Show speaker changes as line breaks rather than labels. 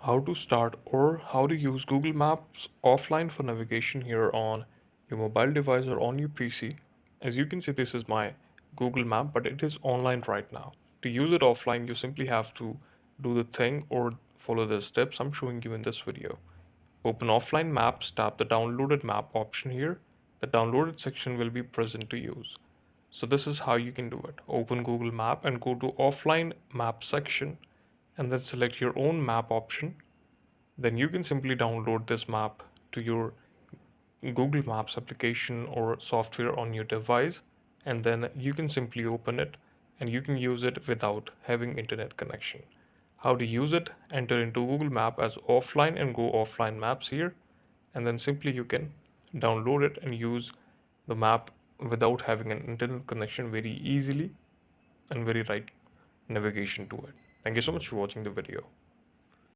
how to start or how to use Google Maps offline for navigation here on your mobile device or on your PC. As you can see, this is my Google Map, but it is online right now. To use it offline, you simply have to do the thing or follow the steps I'm showing you in this video. Open offline maps, tap the downloaded map option here. The downloaded section will be present to use. So this is how you can do it. Open Google Map and go to offline map section and then select your own map option. Then you can simply download this map to your Google Maps application or software on your device, and then you can simply open it and you can use it without having internet connection. How to use it? Enter into Google Map as offline and go offline maps here, and then simply you can download it and use the map without having an internet connection very easily and very right navigation to it. Thank you so much for watching the video.